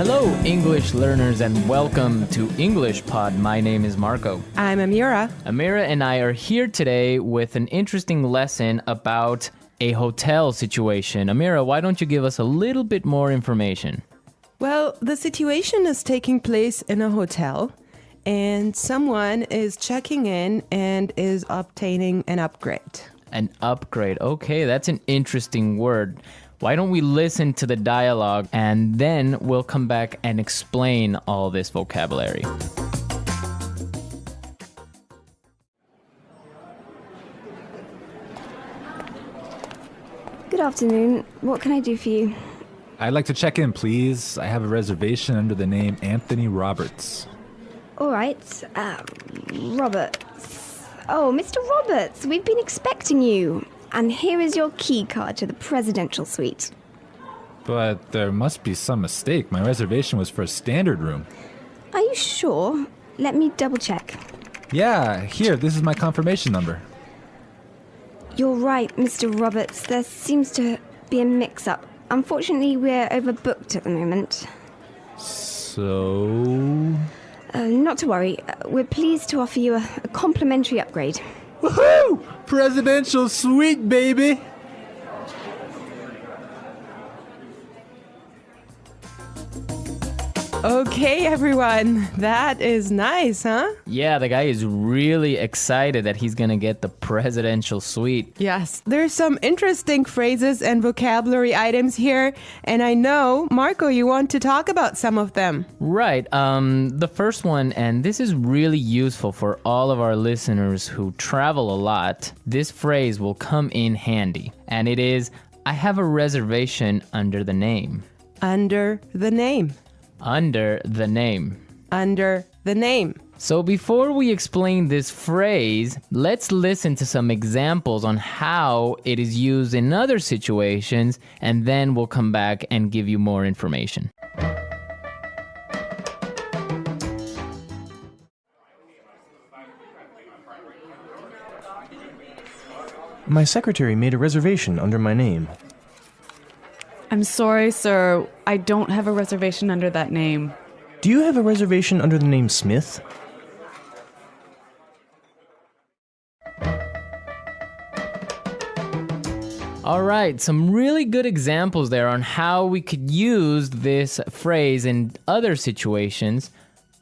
Hello, English learners, and welcome to English Pod. My name is Marco. I'm Amira. Amira and I are here today with an interesting lesson about a hotel situation. Amira, why don't you give us a little bit more information? Well, the situation is taking place in a hotel, and someone is checking in and is obtaining an upgrade. An upgrade. Okay, that's an interesting word. Why don't we listen to the dialogue and then we'll come back and explain all this vocabulary. Good afternoon. What can I do for you? I'd like to check in, please. I have a reservation under the name Anthony Roberts. All right. Roberts. Oh, Mr. Roberts, we've been expecting you. And here is your key card to the presidential suite. But there must be some mistake. My reservation was for a standard room. Are you sure? Let me double check. Yeah, here, this is my confirmation number. You're right, Mr. Roberts. There seems to be a mix-up. Unfortunately, we're overbooked at the moment. So... Not to worry. We're pleased to offer you a complimentary upgrade. Woohoo! Presidential suite, baby! Okay, everyone. That is nice, huh? Yeah, the guy is really excited that he's gonna get the presidential suite. Yes, there's some interesting phrases and vocabulary items here, and I know, Marco, you want to talk about some of them. Right. The first one, and this is really useful for all of our listeners who travel a lot. This phrase will come in handy, and it is, I have a reservation under the name. Under the name. Under the name. Under the name. So before we explain this phrase, let's listen to some examples on how it is used in other situations, and then we'll come back and give you more information. My secretary made a reservation under my name. I'm sorry, sir. I don't have a reservation under that name. Do you have a reservation under the name Smith? All right, some really good examples there on how we could use this phrase in other situations,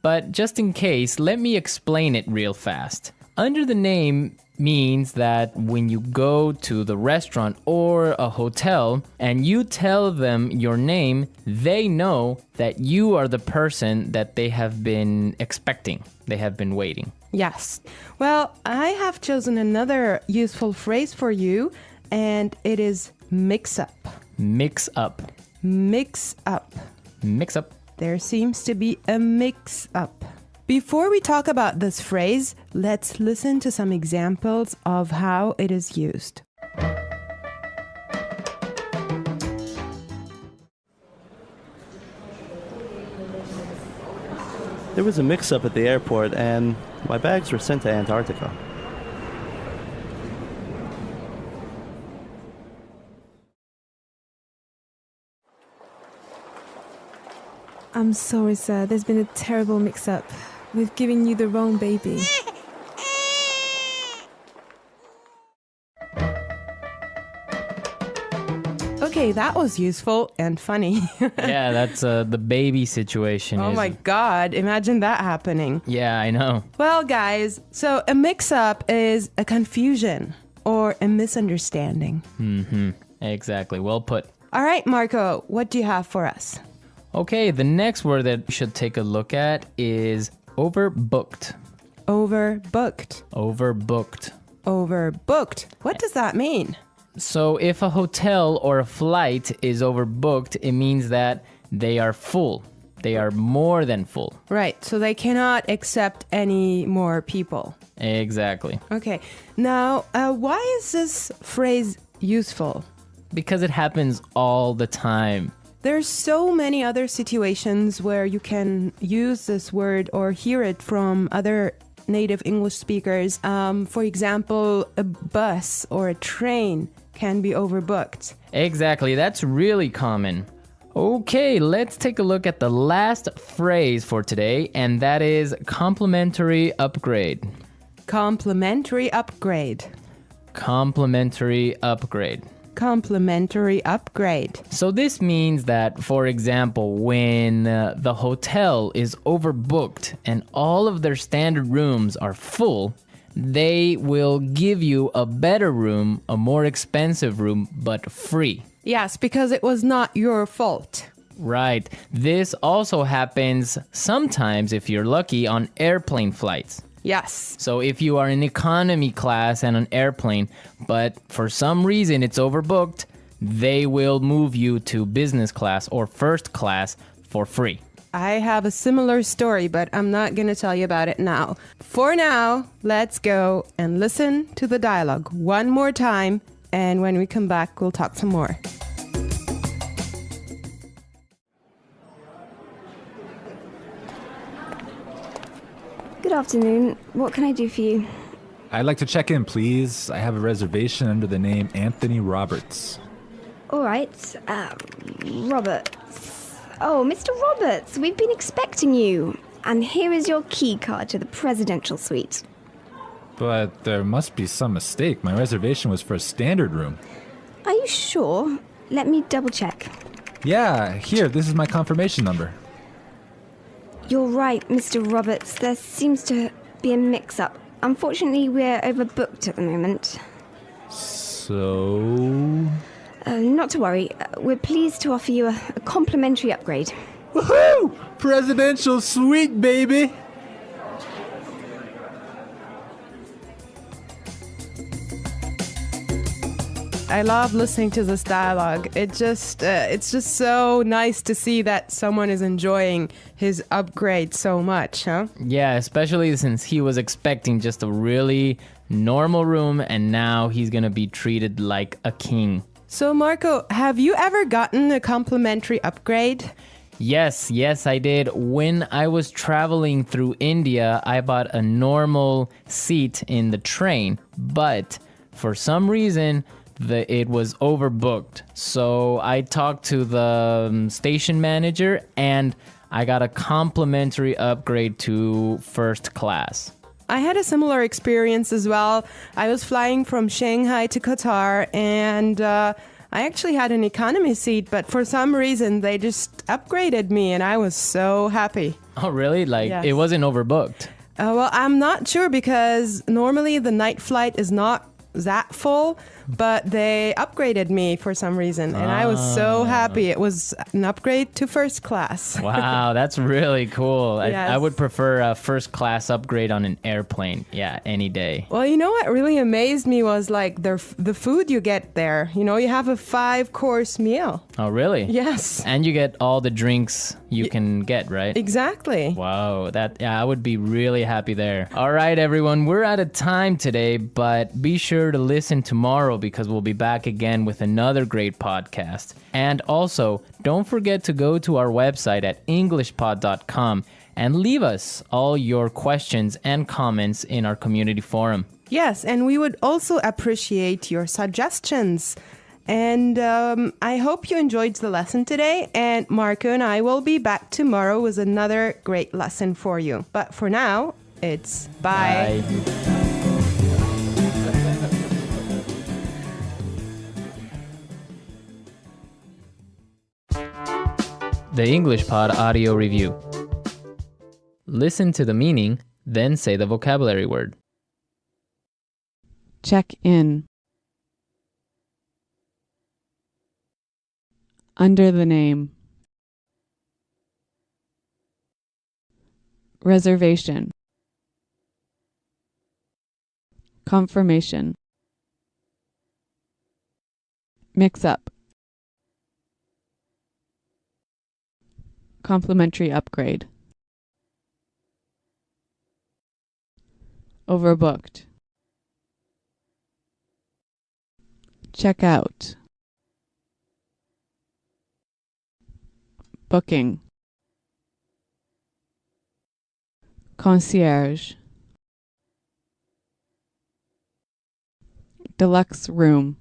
but just in case, let me explain it real fast. Under the name means that when you go to the restaurant or a hotel and you tell them your name, they know that you are the person that they have been expecting. They have been waiting. Yes. Well, I have chosen another useful phrase for you, and it is mix up. Mix up. Mix up. Mix up. There seems to be a mix up. Before we talk about this phrase, let's listen to some examples of how it is used. There was a mix-up at the airport and my bags were sent to Antarctica. I'm sorry, sir. There's been a terrible mix-up. We've given you the wrong baby. Okay, that was useful and funny. Yeah, that's the baby situation. Oh my God, imagine that happening. Yeah, I know. Well, guys, so a mix-up is a confusion or a misunderstanding. Mm-hmm. Exactly. Well put. All right, Marco, what do you have for us? Okay, the next word that we should take a look at is overbooked. Overbooked. Overbooked. Overbooked. What does that mean? So if a hotel or a flight is overbooked, it means that they are full. They are more than full. Right, so they cannot accept any more people. Exactly. Okay, now why is this phrase useful? Because it happens all the time. There's so many other situations where you can use this word or hear it from other native English speakers. For example, a bus or a train can be overbooked. Exactly, that's really common. Okay, let's take a look at the last phrase for today, and that is complimentary upgrade. Complimentary upgrade. Complimentary upgrade. Complimentary upgrade. So this means that, for example, when the hotel is overbooked and all of their standard rooms are full, they will give you a better room, a more expensive room, but free. Yes, because it was not your fault. Right. This also happens sometimes, if you're lucky, on airplane flights. Yes. So if you are in economy class and an airplane, but for some reason it's overbooked, they will move you to business class or first class for free. I have a similar story, but I'm not going to tell you about it now. For now, let's go and listen to the dialogue one more time, and when we come back, we'll talk some more. Good afternoon. What can I do for you? I'd like to check in, please. I have a reservation under the name Anthony Roberts. All right. Roberts. Oh, Mr. Roberts, we've been expecting you. And here is your key card to the presidential suite. But there must be some mistake. My reservation was for a standard room. Are you sure? Let me double check. Yeah, here, this is my confirmation number. You're right, Mr. Roberts. There seems to be a mix-up. Unfortunately, we're overbooked at the moment. So... Not to worry. We're pleased to offer you a complimentary upgrade. Woohoo! Presidential suite, baby! I love listening to this dialogue. It's just so nice to see that someone is enjoying his upgrade so much, huh? Yeah, especially since he was expecting just a really normal room and now he's gonna be treated like a king. So Marco, have you ever gotten a complimentary upgrade? Yes, I did. When I was traveling through India, I bought a normal seat in the train, but for some reason, it was overbooked. So I talked to the station manager and I got a complimentary upgrade to first class. I had a similar experience as well. I was flying from Shanghai to Qatar and I actually had an economy seat, but for some reason they just upgraded me and I was so happy. Oh, really? Like, Yes. It wasn't overbooked? Well, I'm not sure because normally the night flight is not that full, but they upgraded me for some reason and I was so happy. It was an upgrade to first class. Wow, that's really cool. Yes. I would prefer a first class upgrade on an airplane. Yeah, any day. Well, you know what really amazed me was like the food you get there. You know, you have a 5-course meal. Oh, really? Yes. And you get all the drinks you can get, right? Exactly. Wow, I would be really happy there. All right, everyone, we're out of time today, but be sure to listen tomorrow because we'll be back again with another great podcast. And also, don't forget to go to our website at englishpod.com and leave us all your questions and comments in our community forum. Yes, and we would also appreciate your suggestions. And I hope you enjoyed the lesson today. And Marco and I will be back tomorrow with another great lesson for you. But for now, it's bye. The English Pod Audio Review. Listen to the meaning, then say the vocabulary word. Check in. Under the name. Reservation. Confirmation. Mix up. Complimentary upgrade. Overbooked. Check out. Booking. Concierge. Deluxe room.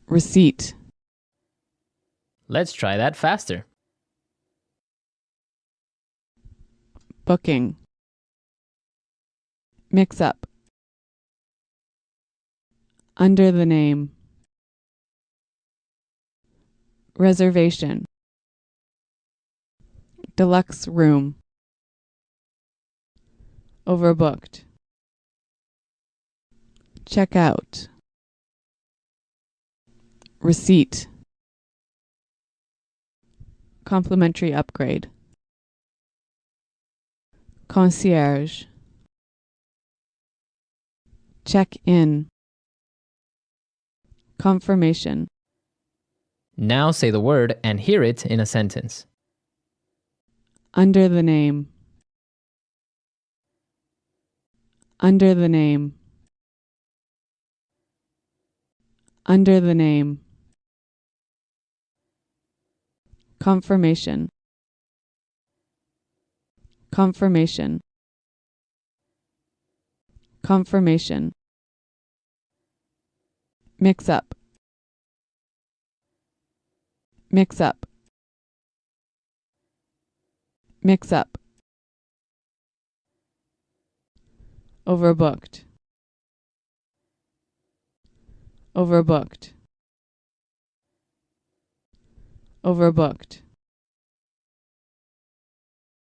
Receipt. Let's try that faster. Booking. Mix up. Under the name. Reservation. Deluxe room. Overbooked. Check out. Receipt. Complimentary upgrade. Concierge. Check in. Confirmation. Now say the word and hear it in a sentence. Under the name. Under the name. Under the name. Confirmation. Confirmation. Confirmation. Mix up. Mix up. Mix up. Overbooked. Overbooked. Overbooked.